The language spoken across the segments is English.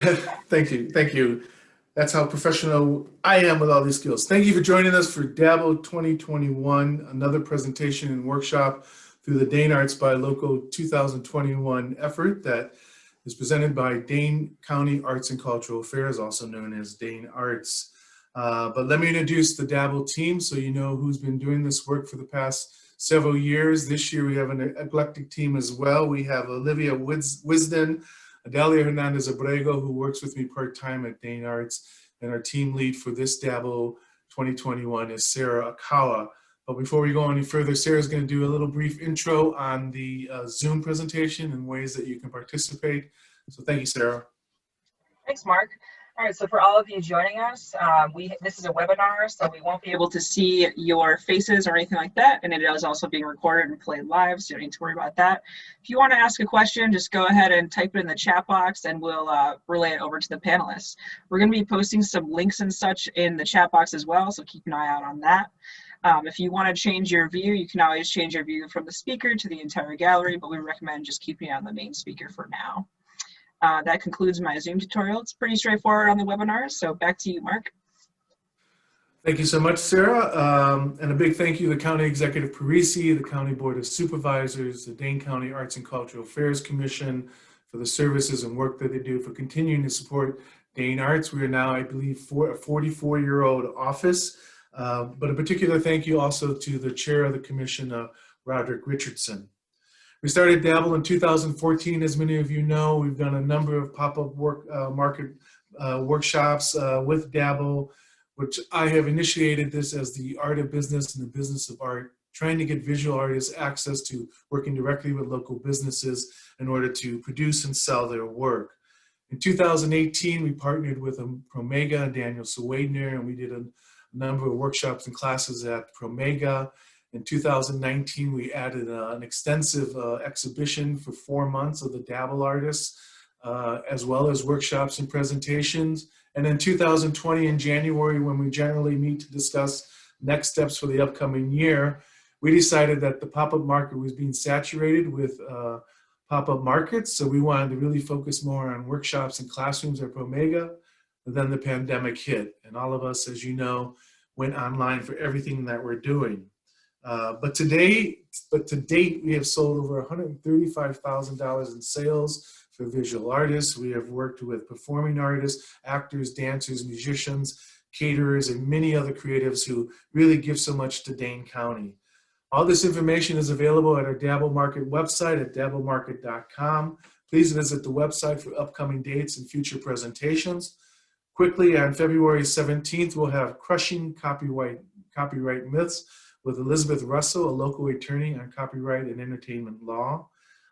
Thank you. Thank you. That's how professional I am with all these skills. Thank you for joining us for DABL 2021, another presentation and workshop through the Dane Arts by Local 2021 effort that is presented by Dane County Arts and Cultural Affairs, also known as Dane Arts. But let me introduce the DABL team so you know who's been doing this work for the past several years. This year we have an eclectic team as well. We have Olivia Wisden, Adalia Hernandez Abrego, who works with me part-time at Dane Arts, and our team lead for this DABL 2021 is Sarah Akawa. But before we go any further, Sarah's going to do a little brief intro on the Zoom presentation and ways that you can participate. So thank you, Sarah. Thanks, Mark. All right, so for all of you joining us, this is a webinar, so we won't be able to see your faces or anything like that, and it is also being recorded and played live, so you don't need to worry about that. If you want to ask a question, just go ahead and type it in the chat box, and we'll relay it over to the panelists. We're going to be posting some links and such in the chat box as well, so keep an eye out on that. If you want to change your view, you can always change your view from the speaker to the entire gallery, but we recommend just keeping it on the main speaker for now. That concludes my Zoom tutorial. It's pretty straightforward on the webinar, so back to you, Mark. Thank you so much, Sarah. And a big thank you to the County Executive Parisi, the County Board of Supervisors, the Dane County Arts and Cultural Affairs Commission for the services and work that they do for continuing to support Dane Arts. We are now, I believe, a 44-year-old office. But a particular thank you also to the chair of the commission, Roderick Richardson. We started DABL in 2014, as many of you know. We've done a number of pop-up market workshops with DABL, which I have initiated this as the art of business and the business of art, trying to get visual artists access to working directly with local businesses in order to produce and sell their work. In 2018, we partnered with Promega and Daniel Sweydner, and we did a number of workshops and classes at Promega. In 2019, we added an extensive exhibition for 4 months of the DABL artists, as well as workshops and presentations. And in 2020, in January, when we generally meet to discuss next steps for the upcoming year, we decided that the pop-up market was being saturated with pop-up markets. So we wanted to really focus more on workshops and classrooms at Promega. But then the pandemic hit, and all of us, as you know, went online for everything that we're doing. But to date, we have sold over $135,000 in sales for visual artists. We have worked with performing artists, actors, dancers, musicians, caterers, and many other creatives who really give so much to Dane County. All this information is available at our DABL Market website at dablmarket.com. Please visit the website for upcoming dates and future presentations. Quickly, on February 17th, we'll have Crushing Copyright Myths with Elizabeth Russell, a local attorney on copyright and entertainment law.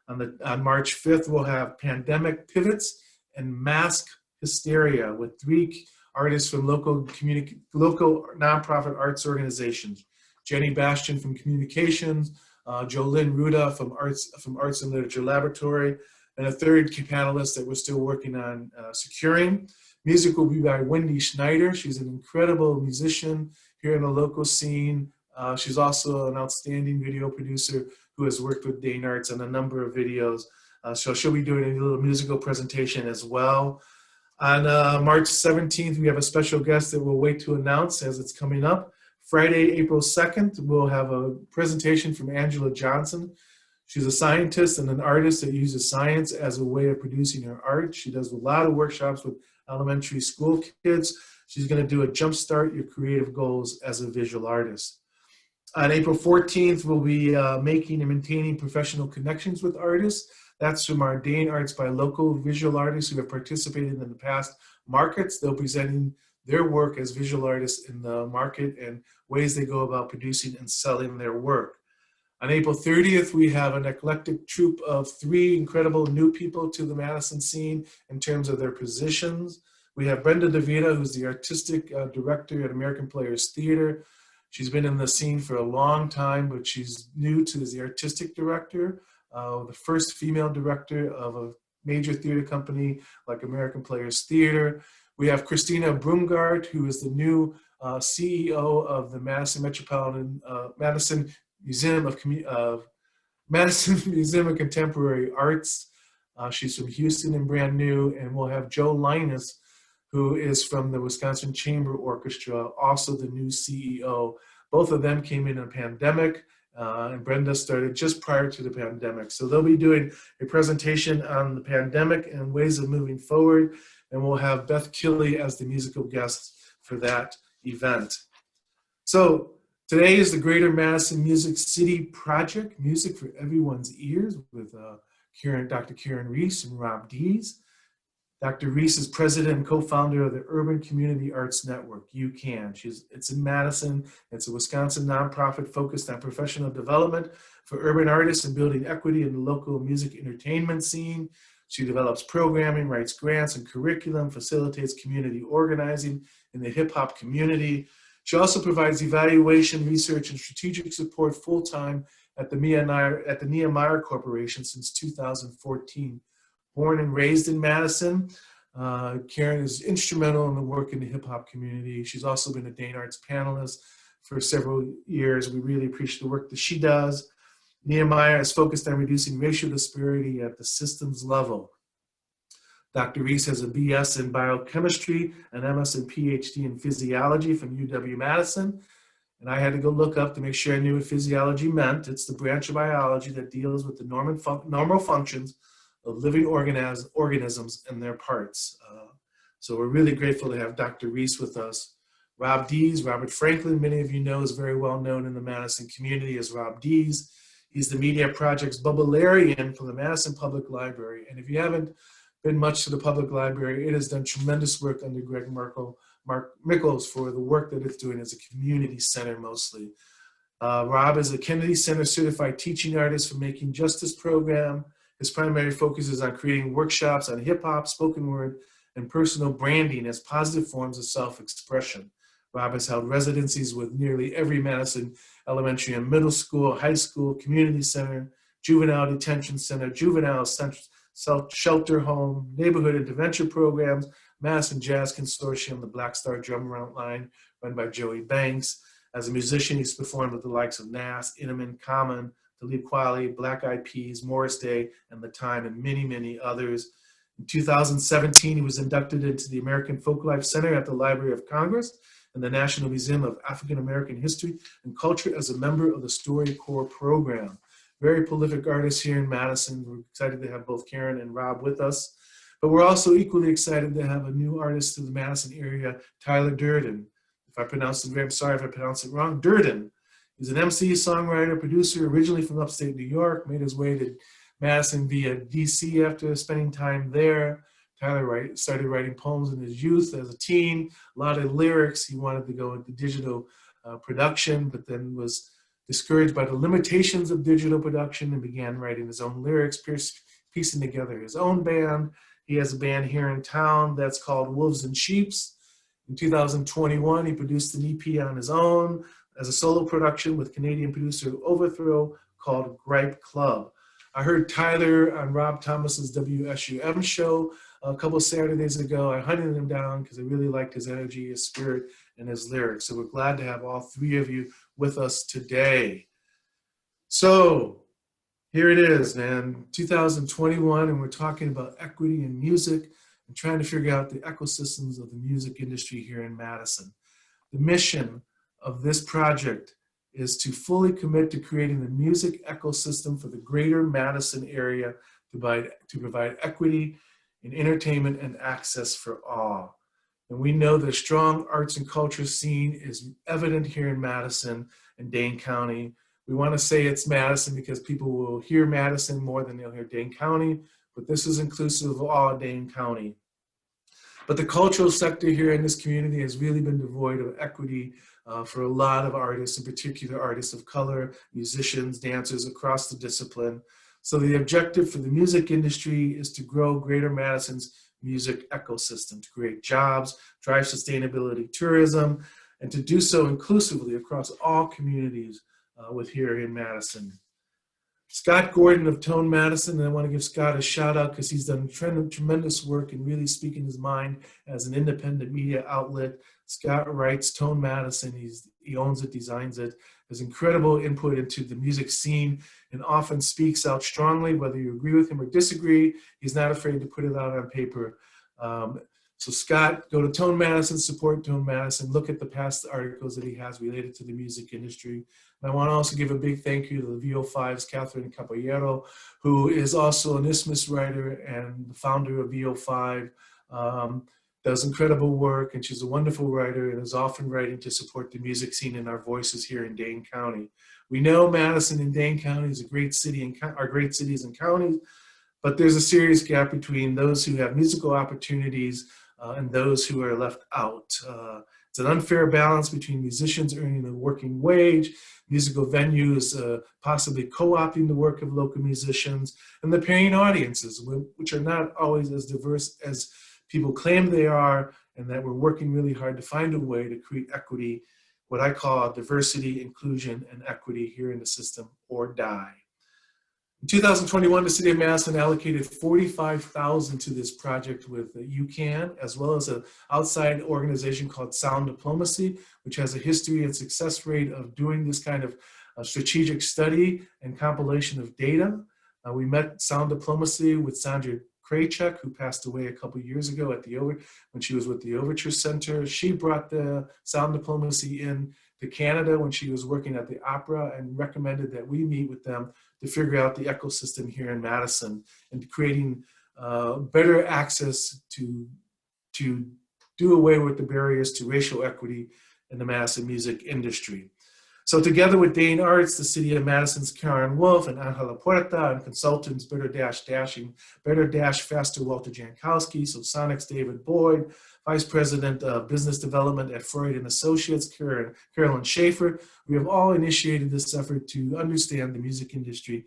On March 5th, we'll have Pandemic Pivots and Mask Hysteria with 3 artists from local nonprofit arts organizations. Jenny Bastian from Communications, Jolynn Ruda from Arts and Literature Laboratory, and a third panelist that we're still working on securing. Music will be by Wendy Schneider. She's an incredible musician here in the local scene. She's also an outstanding video producer who has worked with Dane Arts on a number of videos. So she'll be doing a little musical presentation as well. On March 17th, we have a special guest that we'll wait to announce as it's coming up. Friday, April 2nd, we'll have a presentation from Angela Johnson. She's a scientist and an artist that uses science as a way of producing her art. She does a lot of workshops with elementary school kids. She's going to do a Jumpstart Your Creative Goals as a visual artist. On April 14th, we'll be making and maintaining professional connections with artists. That's from our Dane Arts by local visual artists who have participated in the past markets. They'll be presenting their work as visual artists in the market and ways they go about producing and selling their work. On April 30th, we have an eclectic troupe of 3 incredible new people to the Madison scene in terms of their positions. We have Brenda DeVita, who's the artistic director at American Players Theater. She's been in the scene for a long time, but she's new to the artistic director, the first female director of a major theater company like American Players Theater. We have Christina Brumgart, who is the new CEO of the Madison Museum of Contemporary Arts. She's from Houston and brand new. And we'll have Joe Linus, who is from the Wisconsin Chamber Orchestra, also the new CEO. Both of them came in a pandemic, and Brenda started just prior to the pandemic. So they'll be doing a presentation on the pandemic and ways of moving forward. And we'll have Beth Killey as the musical guest for that event. So today is the Greater Madison Music City Project, Music for Everyone's Ears, with Dr. Karen Reese and Rob Dees. Dr. Reese is president and co-founder of the Urban Community Arts Network, UCAN. It's in Madison. It's a Wisconsin nonprofit focused on professional development for urban artists and building equity in the local music entertainment scene. She develops programming, writes grants and curriculum, facilitates community organizing in the hip hop community. She also provides evaluation, research, and strategic support full-time at the Nehemiah Corporation since 2014. Born and raised in Madison, Karen is instrumental in the work in the hip hop community. She's also been a Dane Arts panelist for several years. We really appreciate the work that she does. Nehemiah is focused on reducing racial disparity at the systems level. Dr. Reese has a BS in biochemistry, an MS and PhD in physiology from UW-Madison. And I had to go look up to make sure I knew what physiology meant. It's the branch of biology that deals with the normal functions of living organisms and their parts. So we're really grateful to have Dr. Reese with us. Rob Dees, Robert Franklin, many of you know, is very well known in the Madison community as Rob Dees. He's the Media Project's Bubblarian from the Madison Public Library. And if you haven't been much to the public library, it has done tremendous work under Greg Mickles for the work that it's doing as a community center mostly. Rob is a Kennedy Center certified teaching artist for Making Justice program. His primary focus is on creating workshops on hip hop, spoken word, and personal branding as positive forms of self-expression. Rob has held residencies with nearly every Madison elementary and middle school, high school, community center, juvenile detention center, juvenile shelter home, neighborhood intervention programs, Madison Jazz Consortium, the Black Star Drum Line run by Joey Banks. As a musician, he's performed with the likes of Nas, Inman, Common, Talib Kweli, Black Eyed Peas, Morris Day, and The Time, and many, many others. In 2017, he was inducted into the American Folklife Center at the Library of Congress and the National Museum of African American History and Culture as a member of the StoryCorps program. Very prolific artist here in Madison. We're excited to have both Karen and Rob with us. But we're also equally excited to have a new artist to the Madison area, Tyler Durden. I'm sorry if I pronounced it wrong, Durden. He's an MC, songwriter, producer, originally from upstate New York, made his way to Madison via DC after spending time there. Tyler started writing poems in his youth as a teen, a lot of lyrics. He wanted to go into digital production, but then was discouraged by the limitations of digital production and began writing his own lyrics, piecing together his own band. He has a band here in town that's called Wolves and Sheeps. In 2021, he produced an EP on his own as a solo production with Canadian producer Overthrow called Gripe Club. I heard Tyler on Rob Thomas's WSUM show a couple Saturdays ago. I hunted him down because I really liked his energy, his spirit, and his lyrics. So we're glad to have all three of you with us today. So here it is, man, 2021, and we're talking about equity in music and trying to figure out the ecosystems of the music industry here in Madison. The mission of this project is to fully commit to creating the music ecosystem for the greater Madison area to provide equity in entertainment and access for all. And we know the strong arts and culture scene is evident here in Madison and Dane County. We want to say it's Madison because people will hear Madison more than they'll hear Dane County, but this is inclusive of all Dane County. But the cultural sector here in this community has really been devoid of equity for a lot of artists, in particular artists of color, musicians, dancers across the discipline. So the objective for the music industry is to grow Greater Madison's music ecosystem, to create jobs, drive sustainability tourism, and to do so inclusively across all communities with here in Madison. Scott Gordon of Tone Madison, and I want to give Scott a shout out because he's done tremendous work in really speaking his mind as an independent media outlet. Scott writes Tone Madison, he owns it, designs it, has incredible input into the music scene and often speaks out strongly, whether you agree with him or disagree. He's not afraid to put it out on paper. So Scott, go to Tone Madison, support Tone Madison, look at the past articles that he has related to the music industry. And I want to also give a big thank you to the VO5's Catherine Caballero, who is also an Isthmus writer and the founder of VO5, does incredible work, and she's a wonderful writer and is often writing to support the music scene and our voices here in Dane County. We know Madison and Dane County is a great city and are great cities and counties, but there's a serious gap between those who have musical opportunities and those who are left out. It's an unfair balance between musicians earning a working wage, musical venues possibly co-opting the work of local musicians, and the paying audiences, which are not always as diverse as people claim they are, and that we're working really hard to find a way to create equity, what I call diversity, inclusion, and equity here in the system, or die. In 2021, the City of Madison allocated $45,000 to this project with UCAN, as well as an outside organization called Sound Diplomacy, which has a history and success rate of doing this kind of strategic study and compilation of data. We met Sound Diplomacy with Sandra Kraychuk, who passed away a couple years ago when she was with the Overture Center. She brought the Sound Diplomacy in to Canada when she was working at the Opera and recommended that we meet with them to figure out the ecosystem here in Madison and creating better access to do away with the barriers to racial equity in the Madison music industry. So together with Dane Arts, the City of Madison's Karen Wolf and Angela Puerta, and consultants Better Faster Walter Jankowski, so Sonic's David Boyd, Vice President of Business Development at Freud and Associates, Carolyn Schaefer, we have all initiated this effort to understand the music industry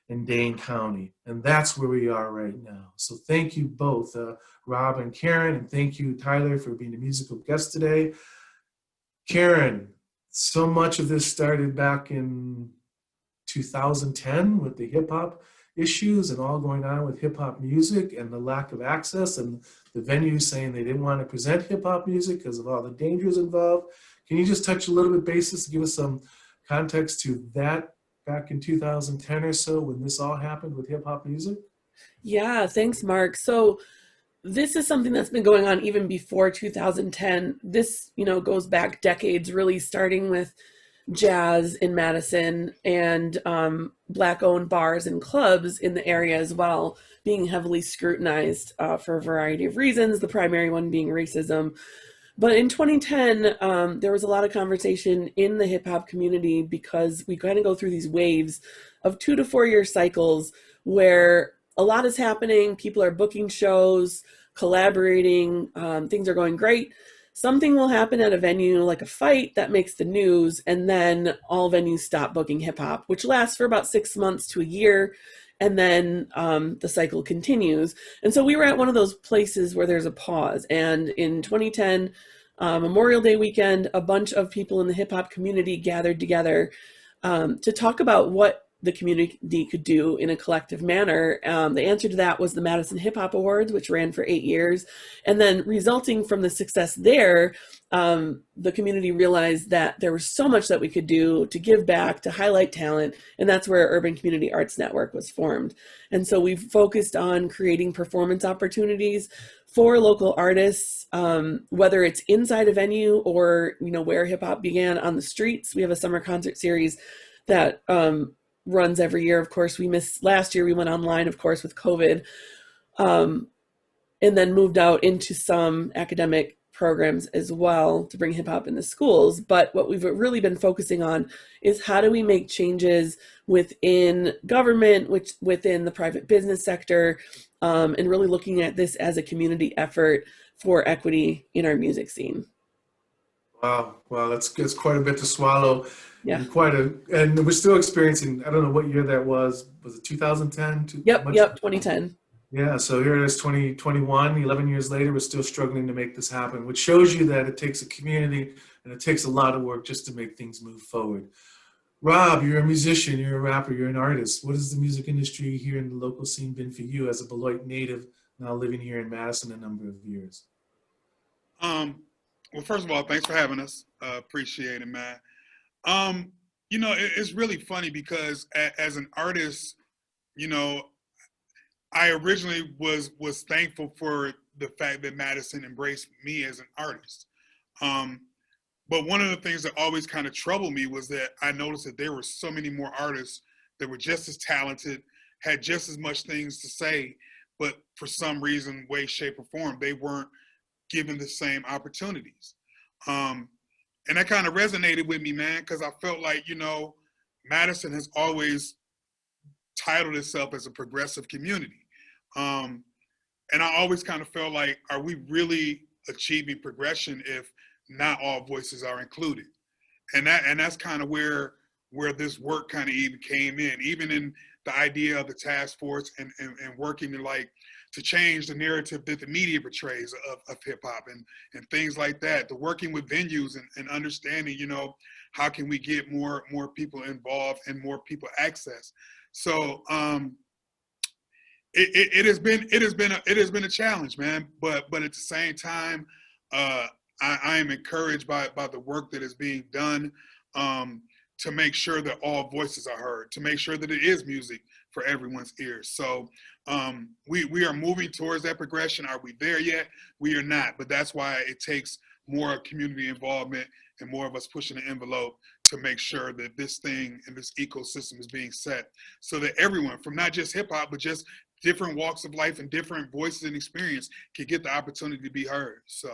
in Dane County. And that's where we are right now. So thank you both, Rob and Karen, and thank you, Tyler, for being a musical guest today. Karen, so much of this started back in 2010 with the hip hop issues and all going on with hip hop music and the lack of access and the venues saying they didn't want to present hip hop music because of all the dangers involved. Can you just touch a little bit basis, give us some context to that back in 2010 or so when this all happened with hip hop music? Yeah, thanks, Mark. So this is something that's been going on even before 2010. This, goes back decades, really starting with jazz in Madison and Black-owned bars and clubs in the area as well, being heavily scrutinized for a variety of reasons, the primary one being racism. But in 2010, there was a lot of conversation in the hip hop community because we kind of go through these waves of 2 to 4 year cycles where a lot is happening. People are booking shows, collaborating, things are going great. Something will happen at a venue, like a fight that makes the news, and then all venues stop booking hip hop, which lasts for about 6 months to a year. And then the cycle continues. And so we were at one of those places where there's a pause. And in 2010, Memorial Day weekend, a bunch of people in the hip hop community gathered together to talk about what the community could do in a collective manner. The answer to that was the Madison Hip Hop Awards, which ran for 8 years. And then resulting from the success there, the community realized that there was so much that we could do to give back, to highlight talent. And that's where Urban Community Arts Network was formed. And so we've focused on creating performance opportunities for local artists, whether it's inside a venue or, where hip hop began on the streets. We have a summer concert series that runs every year. Of course, we missed last year. We went online, of course, with COVID, and then moved out into some academic programs as well to bring hip hop in the schools. But what we've really been focusing on is how do we make changes within government, within the private business sector, and really looking at this as a community effort for equity in our music scene. Wow, that's quite a bit to swallow. Yeah. And we're still experiencing, I don't know what year that was it 2010? Yep, 2010. Yeah, so here it is 2021, 11 years later, we're still struggling to make this happen, which shows you that it takes a community and it takes a lot of work just to make things move forward. Rob, you're a musician, you're a rapper, you're an artist. What has the music industry here in the local scene been for you as a Beloit native now living here in Madison a number of years? Um, well, first of all, thanks for having us. Appreciate it, man. Um, it's really funny because as an artist, you know, I originally was thankful for the fact that Madison embraced me as an artist. Um, but one of the things that always kind of troubled me was that I noticed that there were so many more artists that were just as talented, had just as much things to say, but for some reason, way, shape, or form, they weren't given the same opportunities. Um, and that kind of resonated with me, man, because I felt like, Madison has always titled itself as a progressive community. Um, and I always kind of felt like, are we really achieving progression if not all voices are included? And that's kind of where this work kind of even came in, even in the idea of the task force and working to change the narrative that the media portrays of hip hop and things like that. The working with venues and understanding, how can we get more people involved and more people access. So it has been a challenge, man. But at the same time, I am encouraged by the work that is being done to make sure that all voices are heard, to make sure that it is music for everyone's ears. So we are moving towards that progression. Are we there yet? We are not, but that's why it takes more community involvement and more of us pushing the envelope to make sure that this thing and this ecosystem is being set so that everyone, from not just hip hop, but just different walks of life and different voices and experience, can get the opportunity to be heard. So.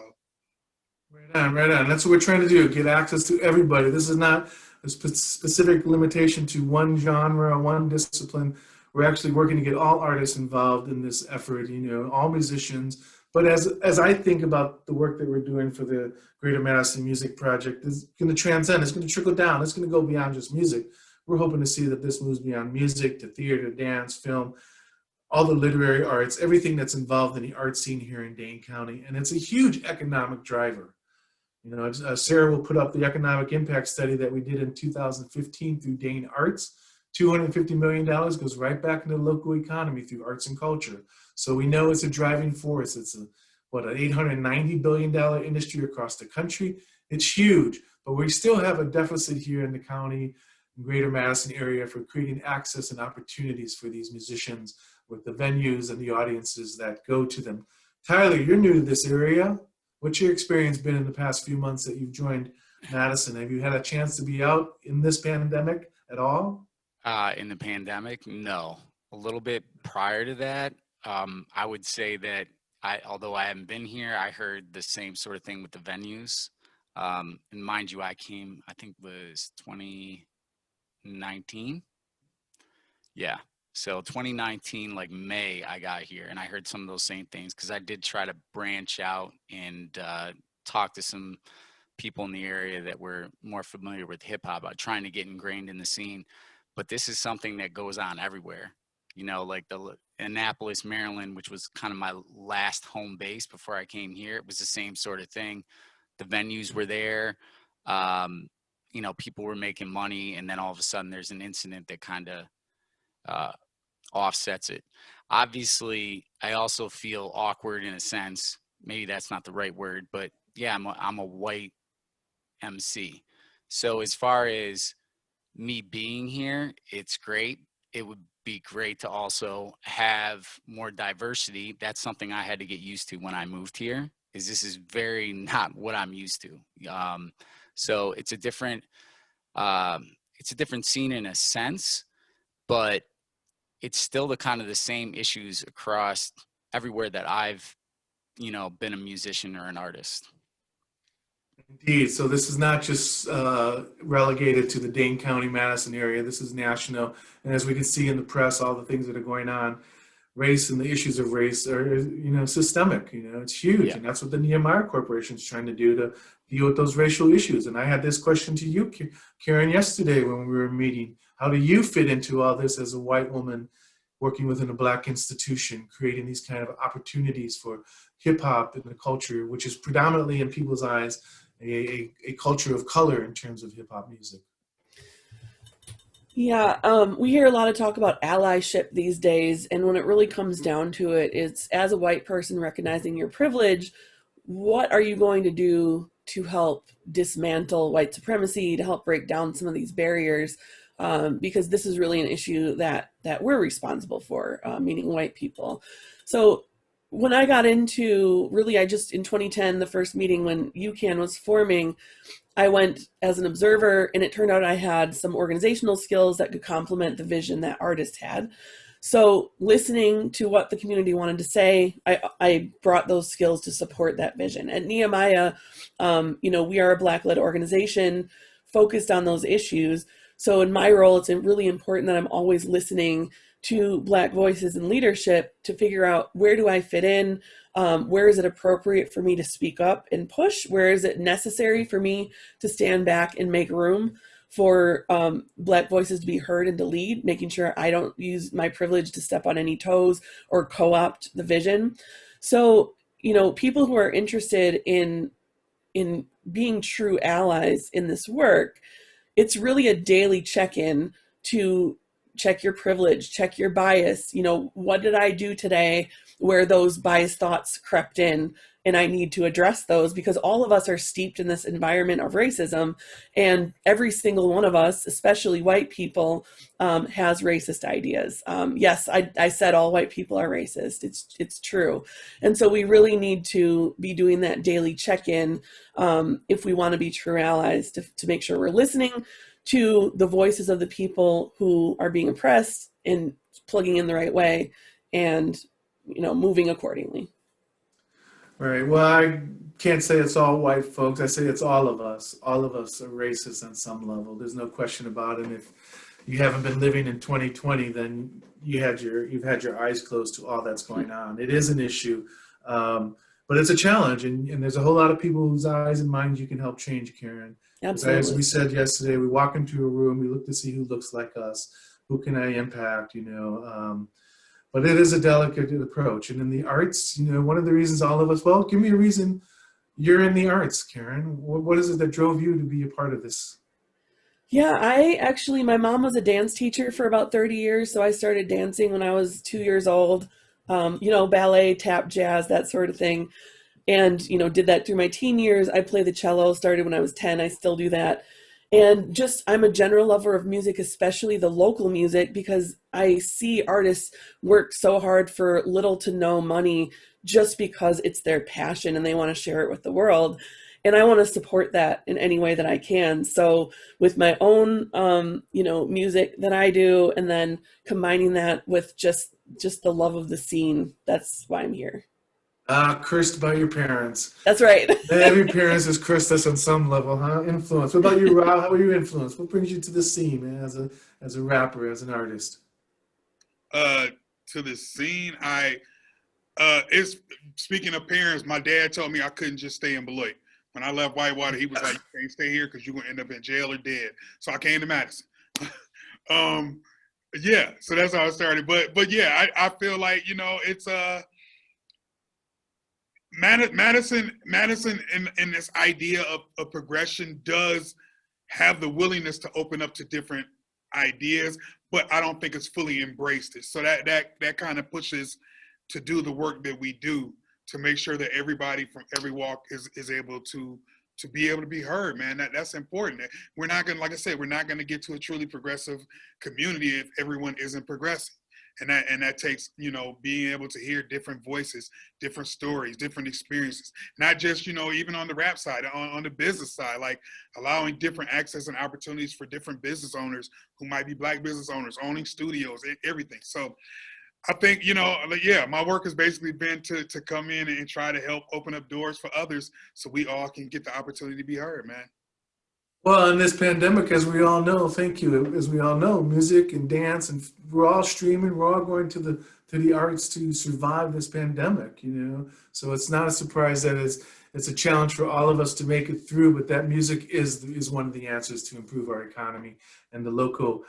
Right on, right on. That's what we're trying to do, get access to everybody. This is not a specific limitation to one genre, one discipline. We're actually working to get all artists involved in this effort, all musicians. But as I think about the work that we're doing for the Greater Madison Music Project, it's going to transcend, it's going to trickle down, it's going to go beyond just music. We're hoping to see that this moves beyond music to theater, dance, film, all the literary arts, everything that's involved in the art scene here in Dane County. And it's a huge economic driver. Sarah will put up the economic impact study that we did in 2015 through Dane Arts. $250 million goes right back into the local economy through arts and culture. So we know it's a driving force. It's an $890 billion industry across the country. It's huge, but we still have a deficit here in the county, Greater Madison area, for creating access and opportunities for these musicians with the venues and the audiences that go to them. Tyler, you're new to this area. What's your experience been in the past few months that you've joined Madison? Have you had a chance to be out in this pandemic at all? In the pandemic, no. A little bit prior to that, I would say that although I haven't been here, I heard the same sort of thing with the venues. And mind you, I came, I think it was 2019. Yeah. So 2019, like May, I got here and I heard some of those same things because I did try to branch out and talk to some people in the area that were more familiar with hip hop about trying to get ingrained in the scene. But this is something that goes on everywhere. Like the Annapolis, Maryland, which was kind of my last home base before I came here. It was the same sort of thing. The venues were there. People were making money. And then all of a sudden there's an incident that kind of offsets it. Obviously, I also feel awkward in a sense. Maybe that's not the right word, but yeah, I'm a white MC. So as far as me being here, it's great. It would be great to also have more diversity. That's something I had to get used to when I moved here. This is very not what I'm used to. So it's a different scene in a sense, but it's still the kind of the same issues across everywhere that I've, been a musician or an artist. Indeed. So this is not just relegated to the Dane County, Madison area. This is national. And as we can see in the press, all the things that are going on, race and the issues of race are, systemic. It's huge. Yeah. And that's what the Nehemiah Corporation is trying to do, to deal with those racial issues. And I had this question to you, Karen, yesterday when we were meeting. How do you fit into all this as a white woman working within a Black institution, creating these kind of opportunities for hip hop and the culture, which is predominantly in people's eyes a culture of color in terms of hip hop music? Yeah, we hear a lot of talk about allyship these days, and when it really comes down to it, it's as a white person recognizing your privilege, what are you going to do to help dismantle white supremacy, to help break down some of these barriers? Because this is really an issue that we're responsible for, meaning white people. So when I got into really, I just in 2010, the first meeting when UCAN was forming, I went as an observer, and it turned out I had some organizational skills that could complement the vision that artists had. So listening to what the community wanted to say, I brought those skills to support that vision. At Nehemiah, we are a Black-led organization focused on those issues. So in my role, it's really important that I'm always listening to Black voices in leadership to figure out, where do I fit in? Where is it appropriate for me to speak up and push? Where is it necessary for me to stand back and make room for Black voices to be heard and to lead, making sure I don't use my privilege to step on any toes or co-opt the vision. So, people who are interested in being true allies in this work, it's really a daily check-in to check your privilege, check your bias. What did I do today where those biased thoughts crept in? And I need to address those, because all of us are steeped in this environment of racism. And every single one of us, especially white people, has racist ideas. Yes, I said all white people are racist. It's true. And so we really need to be doing that daily check-in if we want to be true allies, to make sure we're listening to the voices of the people who are being oppressed and plugging in the right way, and moving accordingly. Right. Well, I can't say it's all white folks. I say it's all of us. All of us are racist on some level. There's no question about it. And if you haven't been living in 2020, then you've had your eyes closed to all that's going on. It is an issue, but it's a challenge, and there's a whole lot of people whose eyes and minds you can help change, Karen. Absolutely. As we said yesterday, we walk into a room, we look to see who looks like us, who can I impact, but it is a delicate approach. And in the arts, one of the reasons all of us, well, give me a reason you're in the arts, Karen. What is it that drove you to be a part of this? Yeah, my mom was a dance teacher for about 30 years. So I started dancing when I was 2 years old, ballet, tap, jazz, that sort of thing. And, did that through my teen years. I play the cello, started when I was 10. I still do that. And I'm a general lover of music, especially the local music, because I see artists work so hard for little to no money just because it's their passion and they want to share it with the world. And I want to support that in any way that I can. So with my own, music that I do, and then combining that with just the love of the scene, that's why I'm here. Cursed by your parents. That's right. Every parent has cursed us on some level, huh? Influence. What about you, Rob? How were you influenced? What brings you to the scene, man, as a rapper, as an artist? To the scene, it's speaking of parents. My dad told me I couldn't just stay in Beloit. When I left Whitewater, he was like, "You can't stay here because you're gonna end up in jail or dead." So I came to Madison. Yeah. So that's how I started. But yeah, I feel like it's Madison in this idea of progression does have the willingness to open up to different ideas, but I don't think it's fully embraced it. So that kind of pushes to do the work that we do to make sure that everybody from every walk is able to be able to be heard, man. That's important. We're not gonna, like I said, we're not gonna get to a truly progressive community if everyone isn't progressing. And that takes, being able to hear different voices, different stories, different experiences, not just, even on the rap side, on the business side, like allowing different access and opportunities for different business owners who might be Black business owners, owning studios, everything. So I think, my work has basically been to come in and try to help open up doors for others so we all can get the opportunity to be heard, man. Well, in this pandemic, as we all know, thank you. As we all know, music and dance, and we're all streaming. We're all going to the arts to survive this pandemic. So it's not a surprise that it's a challenge for all of us to make it through. But that music is one of the answers to improve our economy and the local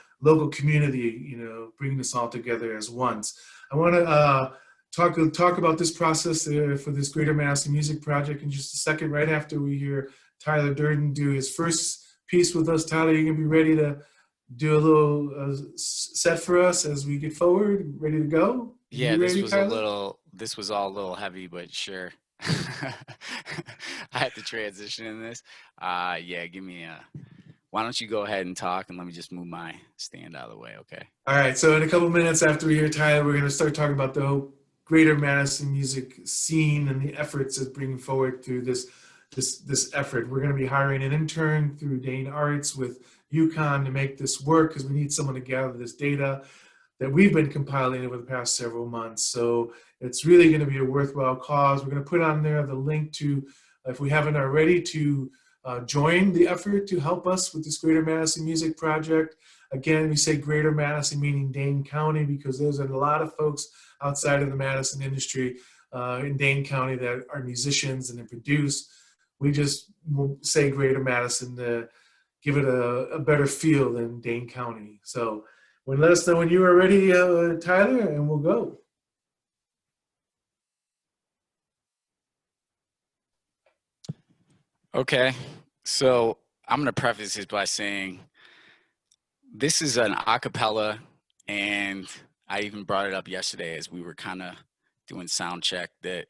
community. Bringing us all together as ones. I want to talk about this process for this Greater Madison Music Project in just a second. Right after we hear Tyler Durden do his first piece with us. Tyler, you can be ready to do a little set for us as we get forward? Ready to go? Yeah, You ready, Tyler? this was all a little heavy, but sure. I had to transition in this. Yeah, why don't you go ahead and talk, and let me just move my stand out of the way, okay? All right, so in a couple minutes after we hear Tyler, we're going to start talking about the greater Madison music scene and the efforts of bringing forward through this effort. We're going to be hiring an intern through Dane Arts with UConn to make this work, because we need someone to gather this data that we've been compiling over the past several months. So it's really going to be a worthwhile cause. We're going to put on there the link to, if we haven't already, to join the effort to help us with this Greater Madison Music Project. Again, we say Greater Madison meaning Dane County, because there's a lot of folks outside of the Madison industry in Dane County that are musicians and they produce. We just will say Greater Madison to give it a better feel than Dane County. So let us know when you are ready, Tyler, and we'll go. Okay, so I'm going to preface this by saying this is an a cappella, and I even brought it up yesterday as we were kind of doing sound check, that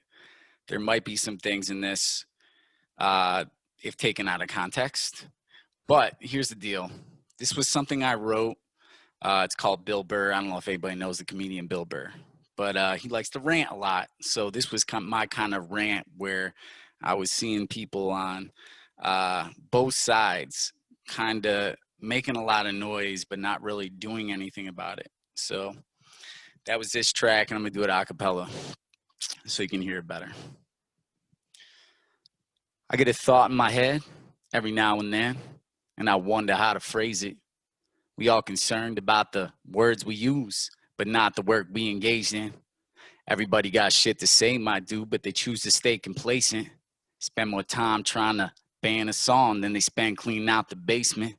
there might be some things in this if taken out of context. But here's the deal. This was something I wrote. It's called Bill Burr. I don't know if anybody knows the comedian Bill Burr, but he likes to rant a lot. So this was my kind of rant where I was seeing people on both sides kind of making a lot of noise, but not really doing anything about it. So that was this track, and I'm going to do it a cappella so you can hear it better. I get a thought in my head every now and then, and I wonder how to phrase it. We all concerned about the words we use, but not the work we engaged in. Everybody got shit to say, my dude, but they choose to stay complacent. Spend more time trying to ban a song than they spend cleaning out the basement.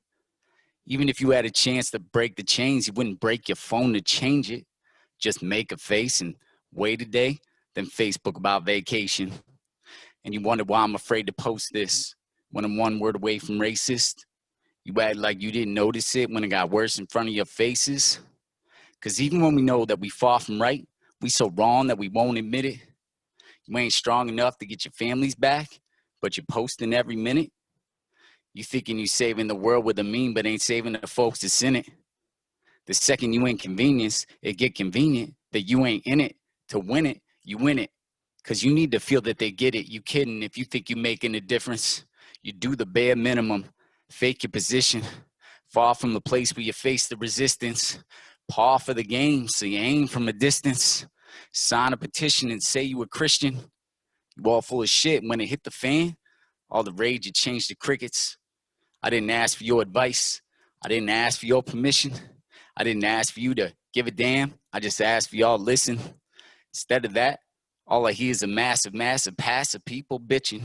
Even if you had a chance to break the chains, you wouldn't break your phone to change it. Just make a face and wait a day, then Facebook about vacation. And you wonder why I'm afraid to post this when I'm one word away from racist. You act like you didn't notice it when it got worse in front of your faces. Because even when we know that we far from right, we so wrong that we won't admit it. You ain't strong enough to get your families back, but you're posting every minute. You thinking you saving the world with a meme, but ain't saving the folks that's in it. The second you inconvenience, it get convenient that you ain't in it to win it. You win it. Because you need to feel that they get it. You kidding if you think you're making a difference. You do the bare minimum. Fake your position. Far from the place where you face the resistance. Par for the game, so you aim from a distance. Sign a petition and say you a Christian. You all full of shit. When it hit the fan, all the rage, you changed to crickets. I didn't ask for your advice. I didn't ask for your permission. I didn't ask for you to give a damn. I just asked for y'all to listen. Instead of that, all I hear is a massive pass of people bitching.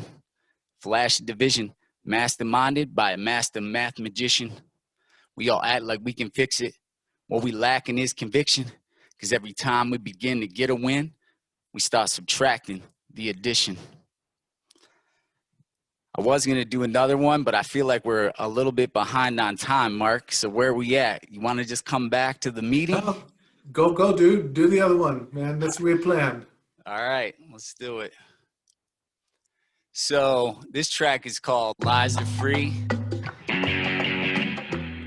Flash of division, masterminded by a master math magician. We all act like we can fix it. What we lacking is conviction. Because every time we begin to get a win, we start subtracting the addition. I was going to do another one, but I feel like we're a little bit behind on time, Mark. So where are we at? You want to just come back to the meeting? Oh, go, dude. Do the other one, man. That's what we had planned. All right, let's do it. So this track is called Lies Are Free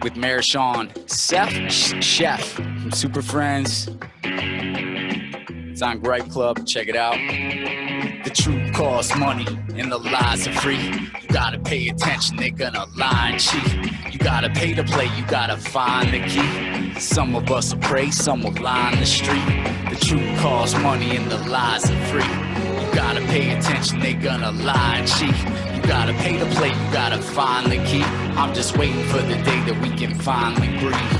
with Mayor Sean Chef from Super Friends. It's on Gripe Club. Check it out. The truth costs money and the lies are free. You gotta pay attention, they're gonna lie and cheat. You gotta pay to play, you gotta find the key. Some of us will pray, some will line the street. The truth costs money and the lies are free. You gotta pay attention, they're gonna lie and cheat. You gotta pay to play, you gotta find the key. I'm just waiting for the day that we can finally breathe.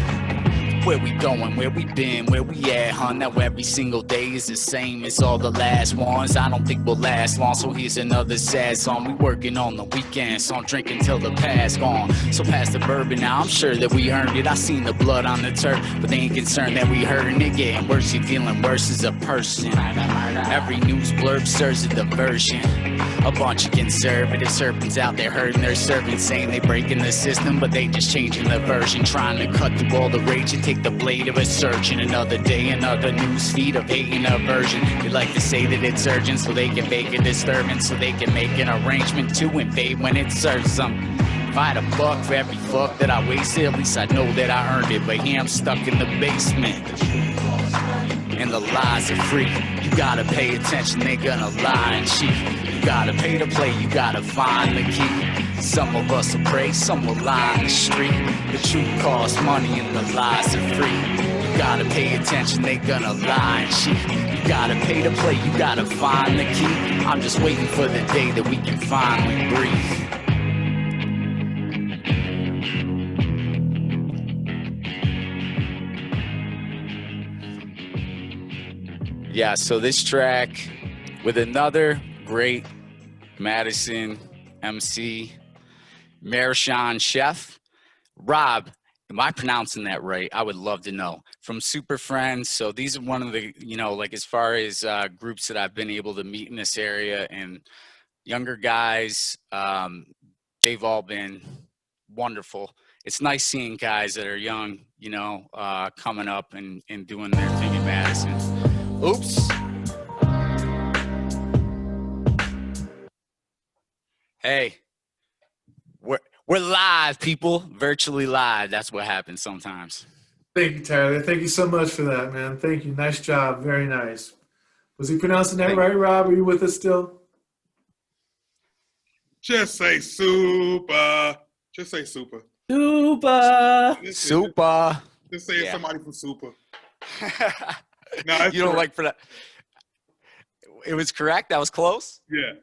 Where we going, where we been, where we at, huh? Now every single day is the same as all the last ones. I don't think we'll last long, so here's another sad song. We working on the weekend, so I'm drinking till the past gone. So pass the bourbon now, I'm sure that we earned it. I seen the blood on the turf, but they ain't concerned that we hurting it. Getting worse, you feeling worse as a person. Every news blurb serves a diversion. A bunch of conservative serpents out there hurting their servants, saying they breaking the system, but they just changing the version, trying to cut through all the rage and take the blade of a surgeon. Another day, another news feed of hate and aversion. They like to say that it's urgent so they can make a disturbance, so they can make an arrangement to invade when it serves them. If I had a buck for every fuck that I wasted, at least I know that I earned it. But here I'm stuck in the basement, and the lies are free. You gotta pay attention, they gonna lie and cheat. You gotta pay to play, you gotta find the key. Some of us will pray, some will lie in the street. The truth costs money and the lies are free. You gotta pay attention, they gonna lie and cheat. You gotta pay to play, you gotta find the key. I'm just waiting for the day that we can finally breathe. Yeah, so this track with another great Madison MC, Marishan Chef. Rob, am I pronouncing that right? I would love to know. From Super Friends, so these are one of the, you know, like as far as groups that I've been able to meet in this area, and younger guys, they've all been wonderful. It's nice seeing guys that are young, you know, coming up and doing their thing in Madison. Oops. Hey, we're live, people. Virtually live. That's what happens sometimes. Thank you, Tyler. Thank you so much for that, man. Thank you. Nice job. Very nice. Was he pronouncing that right, Rob? Are you with us still? Just say super. Just say super. Super. Super. Just say it's somebody from super. No, you don't like for that. It was correct. That was close. Yeah.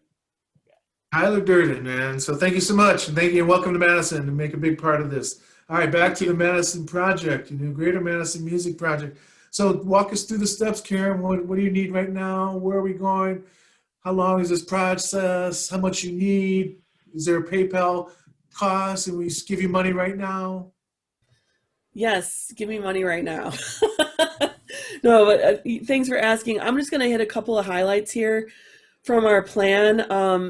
Tyler Durden, man. So thank you so much. And thank you and welcome to Madison to make a big part of this. All right, back to the Madison Project, Greater Madison Music Project. So walk us through the steps, Karen. What do you need right now? Where are we going? How long is this process? How much you need? Is there a PayPal cost? And we just give you money right now? Yes, give me money right now. No, but thanks for asking. I'm just going to hit a couple of highlights here from our plan.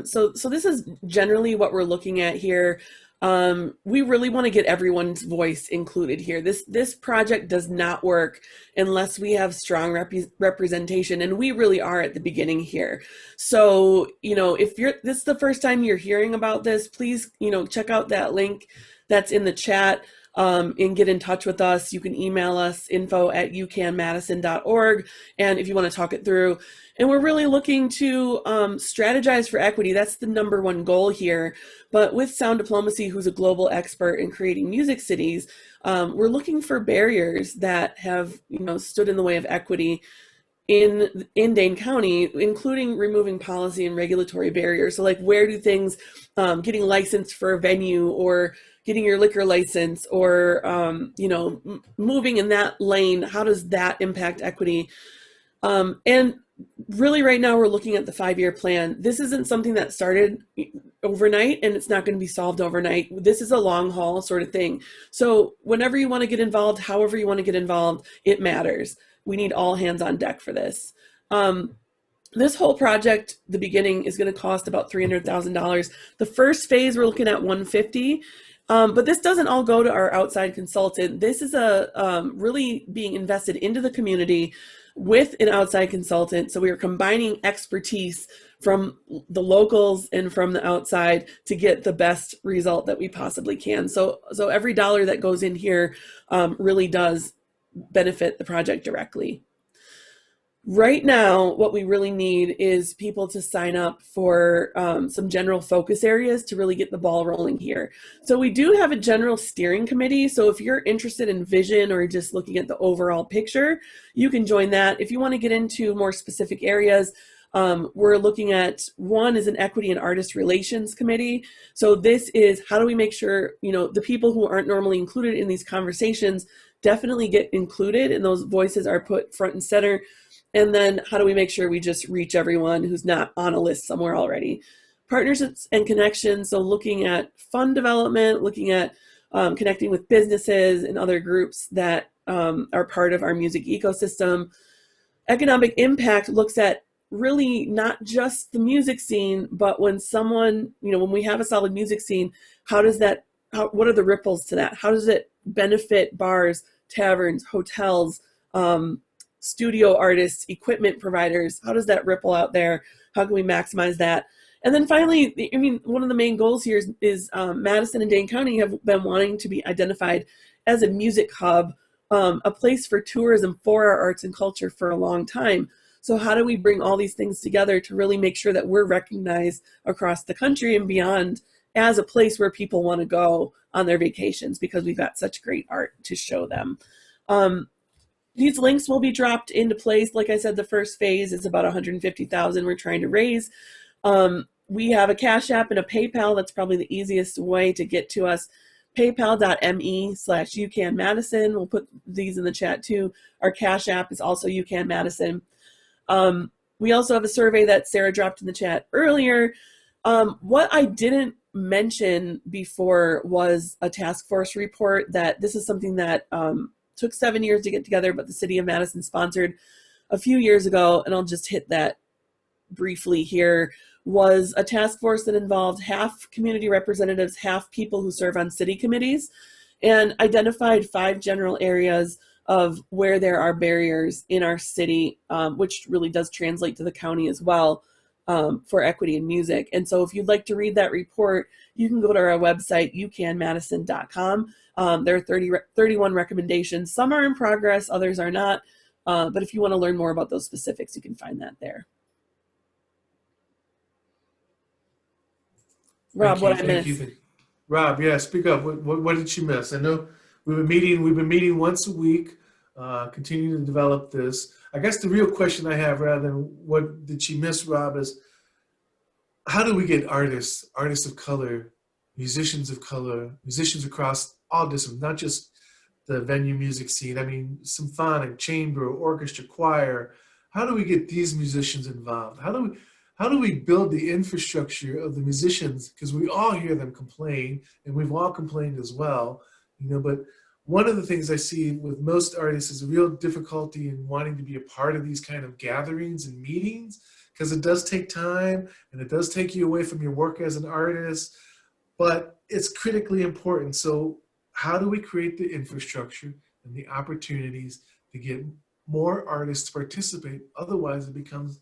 So this is generally what we're looking at here. We really want to get everyone's voice included here. This project does not work unless we have strong representation, and we really are at the beginning here. So, if this is the first time you're hearing about this, please, check out that link that's in the chat. And get in touch with us. You can email us info@ucanmadison.org. And if you want to talk it through, and we're really looking to strategize for equity. That's the number one goal here. But with Sound Diplomacy, who's a global expert in creating music cities, we're looking for barriers that have, stood in the way of equity in Dane County, including removing policy and regulatory barriers. So like, where do things, getting licensed for a venue or getting your liquor license or, moving in that lane, how does that impact equity? And really right now we're looking at the 5-year plan. This isn't something that started overnight and it's not going to be solved overnight. This is a long haul sort of thing. So whenever you want to get involved, however you want to get involved, it matters. We need all hands on deck for this. This whole project, the beginning, is going to cost about $300,000. The first phase, we're looking at $150,000. But this doesn't all go to our outside consultant. This is really being invested into the community with an outside consultant. So we are combining expertise from the locals and from the outside to get the best result that we possibly can. So every dollar that goes in here really does benefit the project directly. Right now, what we really need is people to sign up for some general focus areas to really get the ball rolling here. So we do have a general steering committee. So if you're interested in vision or just looking at the overall picture, you can join that. If you want to get into more specific areas, we're looking at, one is an equity and artist relations committee. So this is, how do we make sure, the people who aren't normally included in these conversations definitely get included and those voices are put front and center. And then how do we make sure we just reach everyone who's not on a list somewhere already? Partnerships and connections, so looking at fund development, looking at connecting with businesses and other groups that are part of our music ecosystem. Economic impact looks at really not just the music scene, but when someone, when we have a solid music scene, what are the ripples to that? How does it benefit bars, taverns, hotels, studio artists, equipment providers? How does that ripple out there? How can we maximize that? And then finally, one of the main goals here is Madison and Dane County have been wanting to be identified as a music hub, a place for tourism for our arts and culture for a long time. So how do we bring all these things together to really make sure that we're recognized across the country and beyond as a place where people want to go on their vacations because we've got such great art to show them. These links will be dropped into place. Like I said, the first phase is about $150,000 we're trying to raise. We have a Cash App and a PayPal. That's probably the easiest way to get to us. PayPal.me/UCAN-Madison. We'll put these in the chat too. Our Cash App is also UCAN-Madison. We also have a survey that Sarah dropped in the chat earlier. What I didn't mention before was a task force report. That this is something that took 7 years to get together, but the city of Madison sponsored a few years ago, and I'll just hit that briefly here. Was a task force that involved half community representatives, half people who serve on city committees, and identified 5 general areas of where there are barriers in our city, which really does translate to the county as well, for equity in music. And so if you'd like to read that report, you can go to our website, ucanmadison.com. There are 31 recommendations. Some are in progress, others are not. But if you want to learn more about those specifics, you can find that there. Rob, what I missed? Rob, yeah, speak up. What did you miss? I know we've been meeting once a week, continuing to develop this. I guess the real question I have, rather than what did she miss, Rob, is how do we get artists of color, musicians of color, musicians across all disciplines, not just the venue music scene. I mean, symphonic, chamber, orchestra, choir. How do we get these musicians involved? How do we build the infrastructure of the musicians? Because we all hear them complain, and we've all complained as well, but one of the things I see with most artists is a real difficulty in wanting to be a part of these kind of gatherings and meetings, because it does take time and it does take you away from your work as an artist, but it's critically important. So how do we create the infrastructure and the opportunities to get more artists to participate? Otherwise, it becomes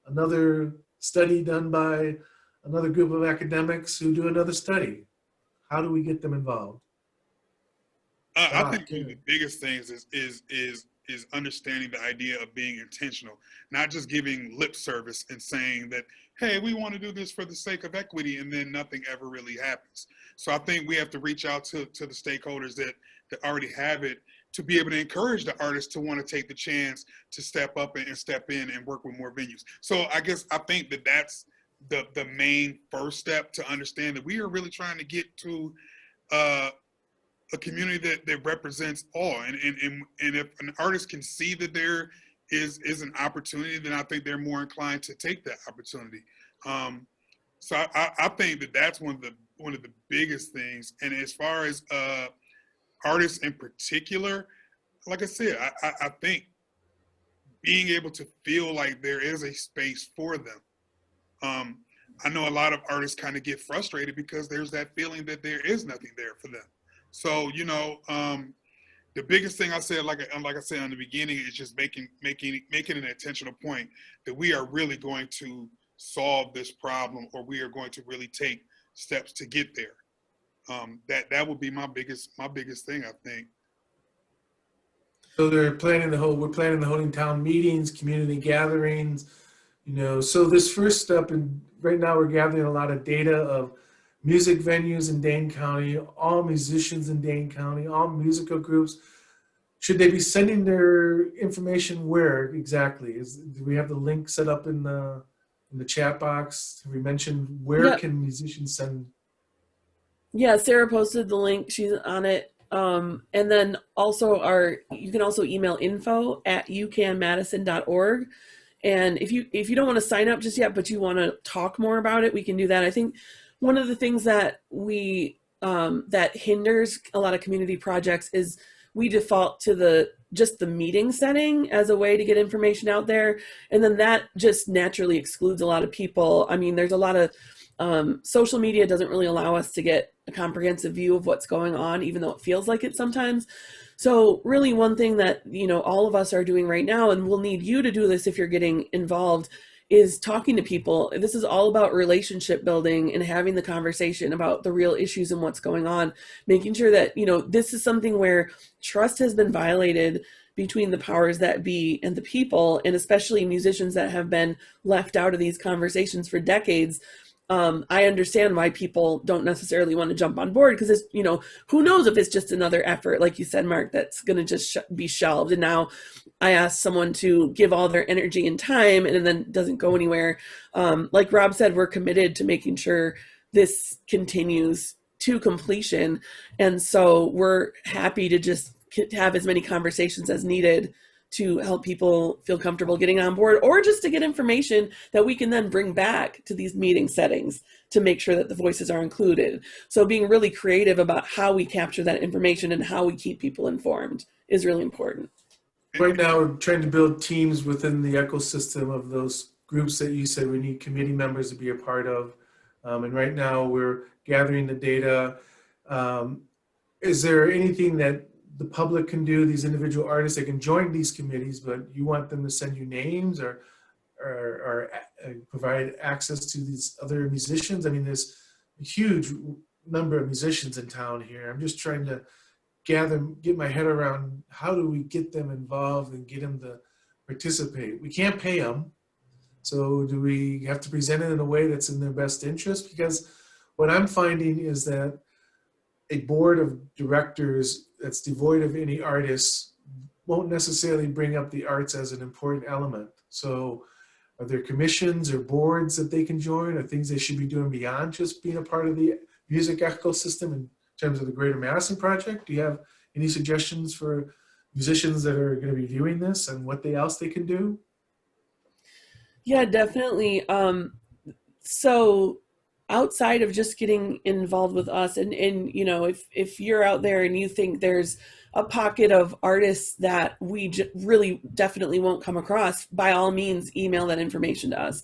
another study done by another group of academics who do another study. How do we get them involved? I think one of the biggest things is understanding the idea of being intentional, not just giving lip service and saying that, hey, we want to do this for the sake of equity, and then nothing ever really happens. So I think we have to reach out to the stakeholders that already have it, to be able to encourage the artists to want to take the chance to step up and step in and work with more venues. So I think that that's the main first step, to understand that we are really trying to get to a community that represents all. And if an artist can see that there is an opportunity, then I think they're more inclined to take that opportunity. So I think that that's one of the biggest things. And as far as artists in particular, like I said, I think being able to feel like there is a space for them. I know a lot of artists kind of get frustrated because there's that feeling that there is nothing there for them. So, the biggest thing I said, like I said in the beginning, is just making an intentional point that we are really going to solve this problem, or we are going to really take steps to get there. That would be my biggest thing, I think. So we're planning the holding town meetings, community gatherings, so this first step, and right now we're gathering a lot of data of music venues in Dane County, all musicians in Dane County, all musical groups. Should they be sending their information where exactly? Do we have the link set up in the chat box? Have we mentioned where can musicians send? Yeah, Sarah posted the link. She's on it. And then also you can also email info@ucanmadison.org. And if you don't want to sign up just yet, but you want to talk more about it, we can do that. I think one of the things that that hinders a lot of community projects is we default to just the meeting setting as a way to get information out there. And then that just naturally excludes a lot of people. I mean, there's a lot of social media doesn't really allow us to get a comprehensive view of what's going on, even though it feels like it sometimes. So really one thing that, all of us are doing right now, and we'll need you to do this if you're getting involved, is talking to people. This is all about relationship building and having the conversation about the real issues and what's going on, making sure that, this is something where trust has been violated between the powers that be and the people, and especially musicians that have been left out of these conversations for decades. I understand why people don't necessarily want to jump on board, because it's, who knows if it's just another effort, like you said, Mark, that's going to just be shelved. And now I ask someone to give all their energy and time and then it doesn't go anywhere. Like Rob said, we're committed to making sure this continues to completion. And so we're happy to just have as many conversations as needed to help people feel comfortable getting on board, or just to get information that we can then bring back to these meeting settings to make sure that the voices are included. So being really creative about how we capture that information and how we keep people informed is really important. Right now, we're trying to build teams within the ecosystem of those groups that you said we need committee members to be a part of. And right now, we're gathering the data. Is there anything that the public can do, these individual artists, they can join these committees, but you want them to send you names or provide access to these other musicians? I mean, there's a huge number of musicians in town here. I'm just trying to get my head around how do we get them involved and get them to participate. We can't pay them. So do we have to present it in a way that's in their best interest? Because what I'm finding is that a board of directors that's devoid of any artists won't necessarily bring up the arts as an important element. So are there commissions or boards that they can join, or things they should be doing beyond just being a part of the music ecosystem in terms of the Greater Madison Project? Do you have any suggestions for musicians that are going to be viewing this and what else they can do? Yeah, definitely. So outside of just getting involved with us, and if you're out there and you think there's a pocket of artists that we really definitely won't come across, by all means, email that information to us.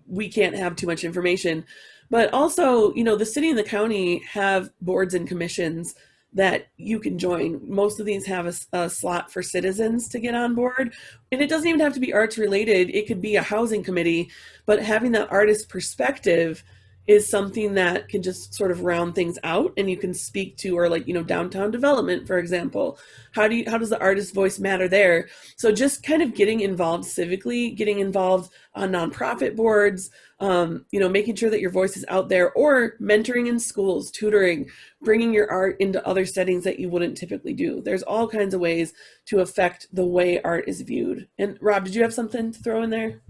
We can't have too much information. But also, the city and the county have boards and commissions that you can join. Most of these have a slot for citizens to get on board. And it doesn't even have to be arts related. It could be a housing committee, but having that artist perspective is something that can just sort of round things out, and you can speak to, or downtown development, for example. How does the artist voice matter there? So just kind of getting involved civically, getting involved on nonprofit boards, making sure that your voice is out there, or mentoring in schools, tutoring, bringing your art into other settings that you wouldn't typically do. There's all kinds of ways to affect the way art is viewed. And Rob, did you have something to throw in there?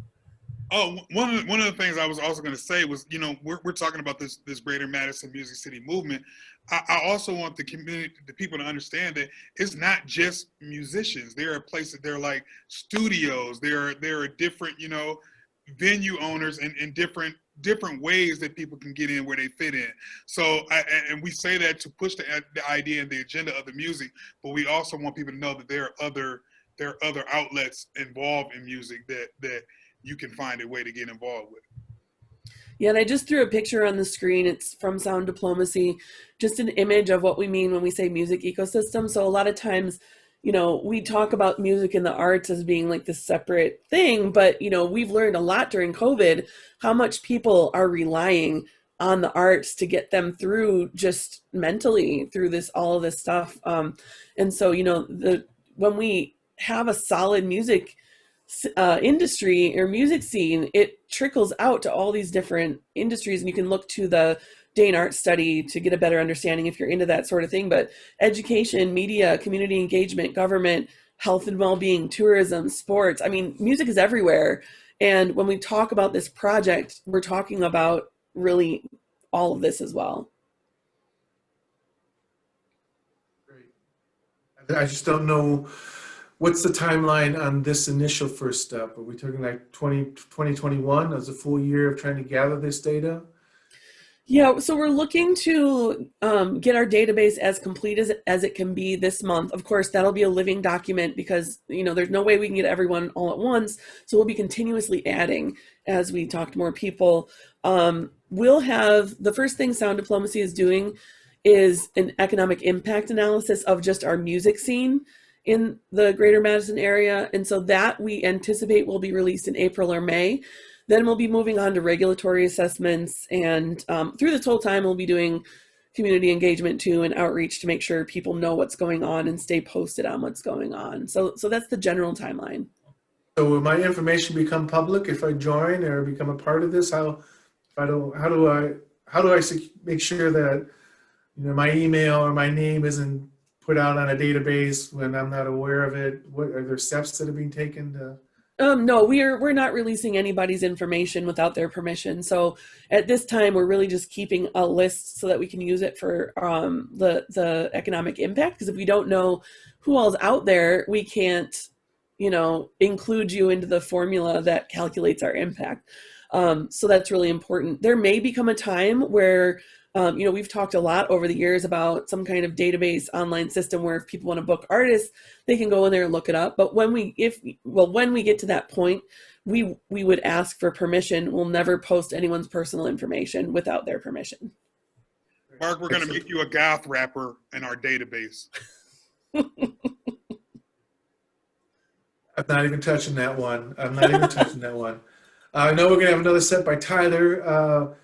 Oh, one of the things I was also going to say was, we're talking about this Greater Madison Music City movement. I also want the community, the people to understand that it's not just musicians. There are places, there are like studios, there are different, venue owners and different ways that people can get in where they fit in. So, and we say that to push the idea and the agenda of the music, but we also want people to know that there are other outlets involved in music that you can find a way to get involved with. Yeah, and I just threw a picture on the screen. It's from Sound Diplomacy, just an image of what we mean when we say music ecosystem. So a lot of times, we talk about music and the arts as being like this separate thing, but, we've learned a lot during COVID, how much people are relying on the arts to get them through just mentally through all of this stuff. And so, when we have a solid music industry or music scene, it trickles out to all these different industries, and you can look to the Dane Art Study to get a better understanding if you're into that sort of thing. But education, media, community engagement, government, health and well-being, tourism, sports, I mean, music is everywhere. And when we talk about this project, we're talking about really all of this as well. Great. I just don't know, what's the timeline on this initial first step? Are we talking like 2021 as a full year of trying to gather this data? Yeah, so we're looking to get our database as complete as it can be this month. Of course, that'll be a living document because, there's no way we can get everyone all at once. So we'll be continuously adding as we talk to more people. We'll have, the first thing Sound Diplomacy is doing is an economic impact analysis of just our music scene in the greater Madison area. And so that we anticipate will be released in April or May. Then we'll be moving on to regulatory assessments, and through this whole time, we'll be doing community engagement too and outreach to make sure people know what's going on and stay posted on what's going on. So that's the general timeline. So will my information become public if I join or become a part of this? How do I make sure that my email or my name isn't put out on a database when I'm not aware of it? What are there steps that are being taken to? No, we're not releasing anybody's information without their permission. So at this time, we're really just keeping a list so that we can use it for the economic impact. Because if we don't know who all's out there, we can't, include you into the formula that calculates our impact. So that's really important. There may become a time where we've talked a lot over the years about some kind of database online system where if people want to book artists, they can go in there and look it up. But when we get to that point, we would ask for permission. We'll never post anyone's personal information without their permission. Mark, we're going to make you a goth rapper in our database. I'm not even touching that one. I know we're going to have another set by Tyler.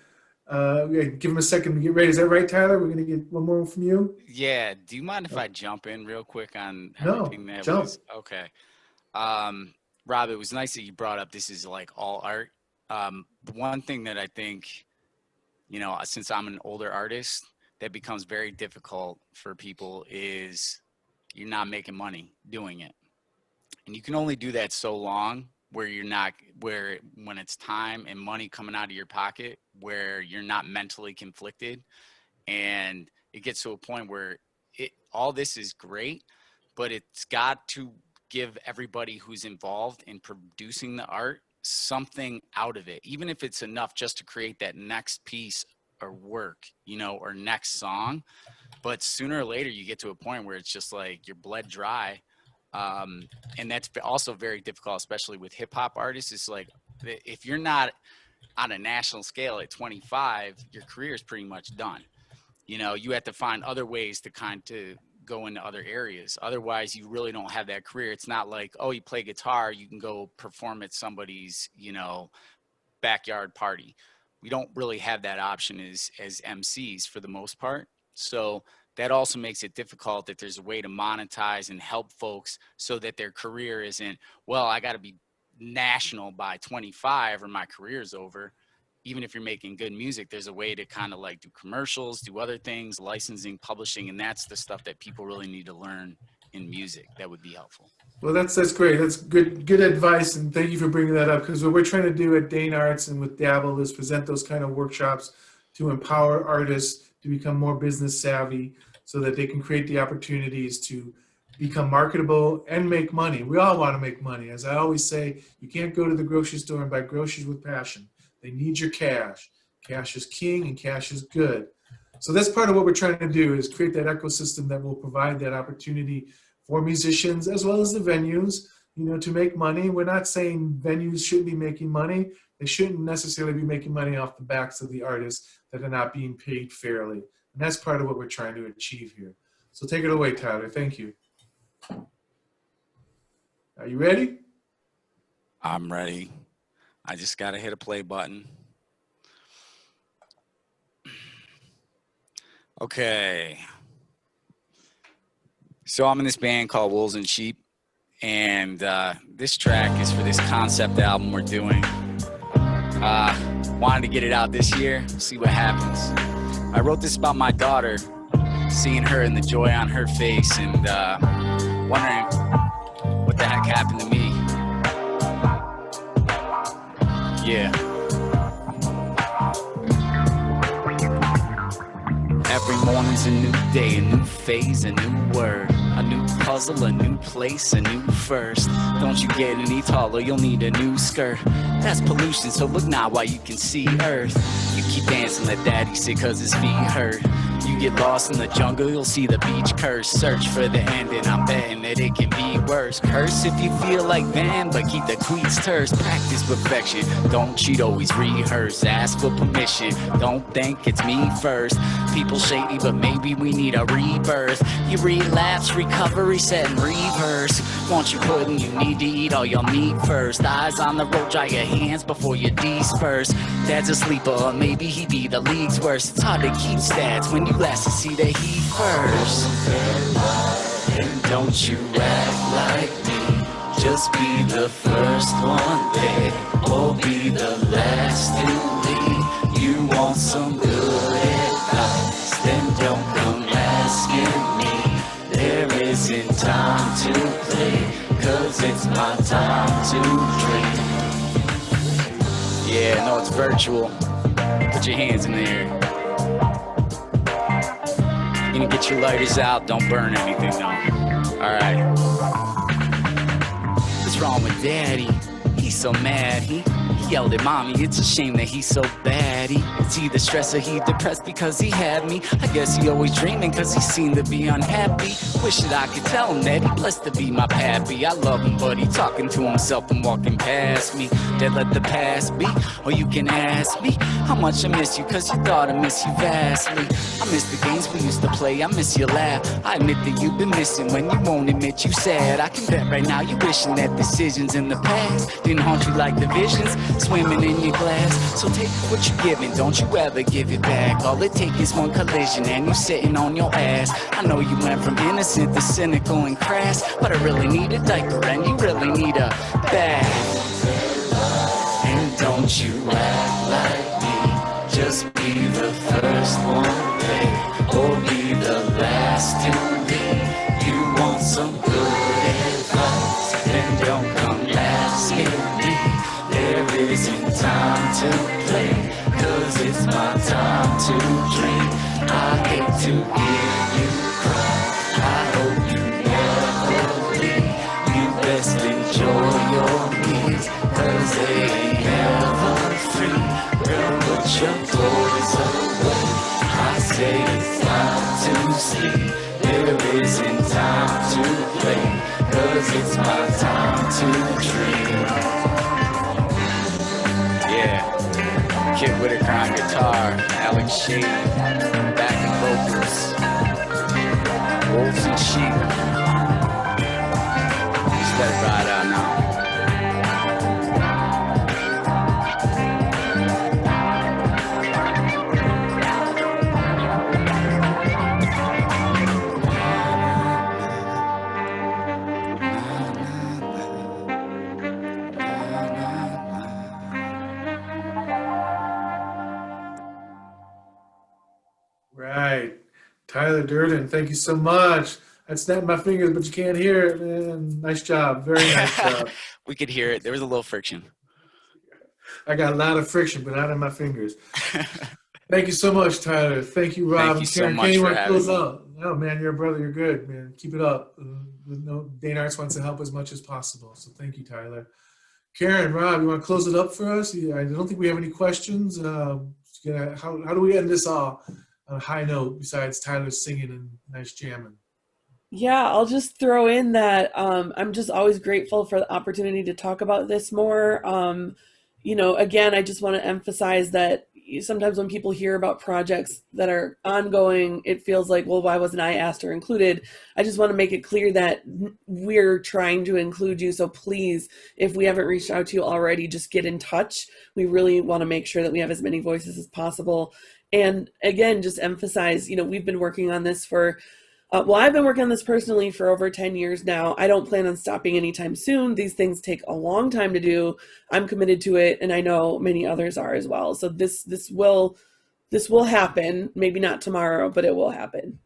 Give him a second to get ready. Is that right, Tyler? We're going to get one more from you? Yeah. Do you mind if I jump in real quick on No, everything that jump. was? Okay. Rob, it was nice that you brought up this is like all art. One thing that I think, since I'm an older artist, that becomes very difficult for people is you're not making money doing it. And you can only do that so long when it's time and money coming out of your pocket, where you're not mentally conflicted. And it gets to a point where all this is great, but it's got to give everybody who's involved in producing the art something out of it, even if it's enough just to create that next piece or work, or next song. But sooner or later you get to a point where it's just like you're bled dry. And that's also very difficult, especially with hip hop artists. It's like, if you're not on a national scale at 25, your career is pretty much done. You have to find other ways to kind of go into other areas. Otherwise, you really don't have that career. It's not like, oh, you play guitar, you can go perform at somebody's, backyard party. We don't really have that option as MCs for the most part. So that also makes it difficult that there's a way to monetize and help folks so that their career isn't, well, I got to be national by 25 or my career's over. Even if you're making good music, there's a way to kind of like do commercials, do other things, licensing, publishing, and that's the stuff that people really need to learn in music. That would be helpful. Well, that's great. That's good advice, and thank you for bringing that up, because what we're trying to do at Dane Arts and with DABL is present those kind of workshops to empower artists to become more business savvy so that they can create the opportunities to become marketable and make money. We all want to make money. As I always say, you can't go to the grocery store and buy groceries with passion. They need your cash. Cash is king and cash is good. So that's part of what we're trying to do, is create that ecosystem that will provide that opportunity for musicians as well as the venues, to make money. We're not saying venues shouldn't be making money. They shouldn't necessarily be making money off the backs of the artists that are not being paid fairly. And that's part of what we're trying to achieve here. So take it away, Tyler. Thank you. Are you ready? I'm ready. I just got to hit a play button. Okay. So I'm in this band called Wolves and Sheep, and this track is for this concept album we're doing. Wanted to get it out this year, see what happens. I wrote this about my daughter, seeing her and the joy on her face, and wondering what the heck happened to me. Yeah. Every morning's a new day, a new phase, a new word, a new puzzle, a new place, a new first. Don't you get any taller, you'll need a new skirt. That's pollution, so look now while you can see Earth. You keep dancing, let daddy sit cause his feet hurt. You get lost in the jungle, you'll see the beach curse. Search for the end and I'm betting that it can be worse. Curse if you feel like Van, but keep the cleats terse. Practice perfection, don't cheat, always rehearse. Ask for permission, don't think it's me first. People shady, but maybe we need a rebirth. You relapse, recovery, set and reverse. Want you pudding, you need to eat all your meat first. Eyes on the road, dry your hands before you disperse. Dad's a sleeper, or maybe he be the league's worst. It's hard to keep stats when you last to see the heat first. And don't you act like me, just be the first one there, or be the last to leave. You want some good advice, then don't come asking me. There isn't time to play, cause it's my time to dream. Yeah, no, it's virtual. Put your hands in the air. You can get your lighters out, don't burn anything though. Alright. What's wrong with daddy? He's so mad, he yelled at mommy, it's a shame that he's so batty. It's either stressed or he depressed because he had me. I guess he always dreaming cause he seemed to be unhappy. Wish that I could tell him that he blessed to be my pappy. I love him but he talking to himself and walking past me. That let the past be, or you can ask me how much I miss you cause you thought I miss you vastly. I miss the games we used to play, I miss your laugh. I admit that you've been missing when you won't admit you sad. I can bet right now you're wishing that decisions in the past didn't haunt you like the visions swimming in your glass. So take what you're given, don't you ever give it back. All it takes is one collision and you sitting on your ass. I know you went from innocent to cynical and crass, but I really need a diaper and you really need a bath. And don't you act like me, just be the first one there, or be the last to leave. You want some good advice, then don't come asking me. There isn't time to play, cause it's my time to dream. I hate to hear you cry, I hope you never leave. You best enjoy your needs, cause they ain't ever free. Girl, put your toys away, I say it's time to sleep. There isn't time to play, cause it's my time to dream. Yeah, Kid Whitaker on guitar, Alex Shade, backing vocals, Wolves and Sheep. Just let it ride out now. Right. Tyler Durden, thank you so much. I snapped my fingers, but you can't hear it, man. Nice job. Very nice job. We could hear it. There was a little friction. I got a lot of friction, but not in my fingers. Thank you so much, Tyler. Thank you, Rob. Thank you and so Karen. much Anyone for having close me. out? No, man, you're a brother. You're good, man. Keep it up. Dane Arts wants to help as much as possible. So thank you, Tyler. Karen, Rob, you want to close it up for us? I don't think we have any questions. How do we end this all on a high note besides Tyler singing and nice jamming? Yeah, I'll just throw in that I'm just always grateful for the opportunity to talk about this more. Again, I just want to emphasize that sometimes when people hear about projects that are ongoing, it feels like, well, why wasn't I asked or included? I just want to make it clear that we're trying to include you. So please, if we haven't reached out to you already, just get in touch. We really want to make sure that we have as many voices as possible. And again, just emphasize, we've been working on this for I've been working on this personally for over 10 years now. I don't plan on stopping anytime soon. These things take a long time to do. I'm committed to it, and I know many others are as well. So this will happen. Maybe not tomorrow, but it will happen.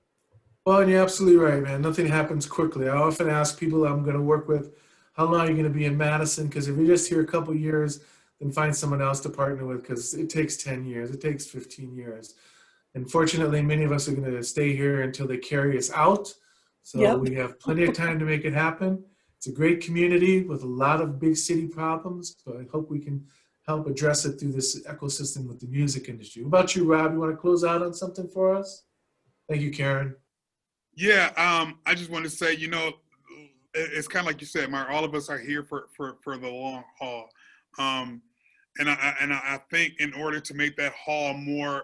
Well, and you're absolutely right, man. Nothing happens quickly. I often ask people I'm going to work with, how long are you going to be in Madison? Because if you're just here a couple of years, then find someone else to partner with, because it takes 10 years. It takes 15 years. And fortunately, many of us are going to stay here until they carry us out. So Yep. we have plenty of time to make it happen. It's a great community with a lot of big city problems. So I hope we can help address it through this ecosystem with the music industry. What about you, Rob? You want to close out on something for us? Thank you, Karen. Yeah, I just want to say, you know, it's kind of like you said, Mark. All of us are here for the long haul, and I think in order to make that haul more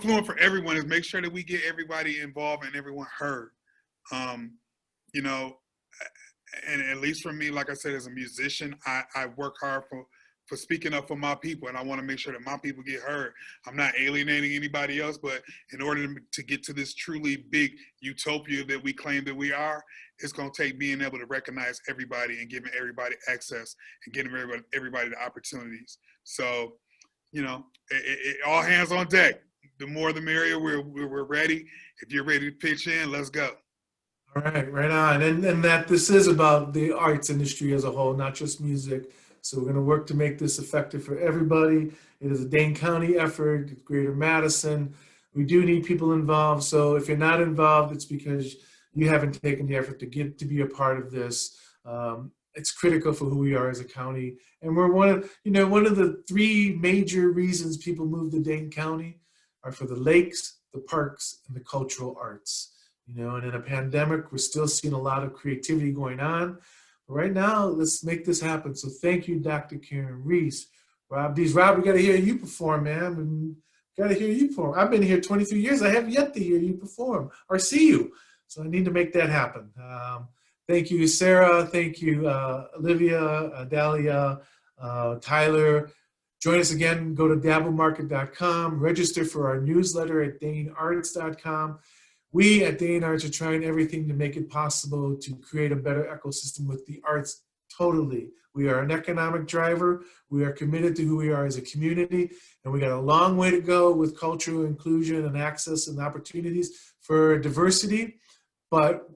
fluent for everyone is make sure that we get everybody involved and everyone heard. You know, and at least for me, like I said, as a musician, I work hard for speaking up for my people, and I want to make sure that my people get heard. I'm not alienating anybody else, but in order to get to this truly big utopia that we claim that we are, it's going to take being able to recognize everybody and giving everybody access and getting everybody the opportunities. So, you know, all hands on deck. The more the merrier. We're ready. If you're ready to pitch in, let's go. All right, right on. And that this is about the arts industry as a whole, not just music. So we're going to work to make this effective for everybody. It is a Dane County effort, Greater Madison. We do need people involved. So if you're not involved, it's because you haven't taken the effort to get to be a part of this. It's critical for who we are as a county. And we're one of the three major reasons people move to Dane County are for the lakes, the parks, and the cultural arts. You know, and in a pandemic, we're still seeing a lot of creativity going on. But right now, let's make this happen. So thank you, Dr. Karen Reese. Rob, we got to hear you perform, man. Got to hear you perform. I've been here 23 years. I have yet to hear you perform or see you. So I need to make that happen. Thank you, Sarah. Thank you, Olivia, Dalia, Tyler. Join us again. Go to dabblemarket.com. Register for our newsletter at danearts.com. We at Dane Arts are trying everything to make it possible to create a better ecosystem with the arts totally. We are an economic driver. We are committed to who we are as a community, and we got a long way to go with cultural inclusion and access and opportunities for diversity. But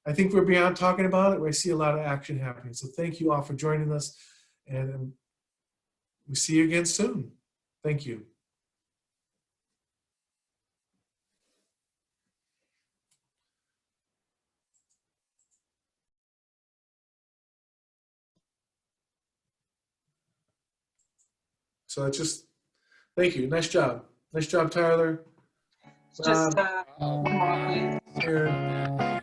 I think we're beyond talking about it. I see a lot of action happening. So thank you all for joining us, and we see you again soon. Thank you. So thank you. Nice job. Nice job, Tyler. Just one more, please. Aaron.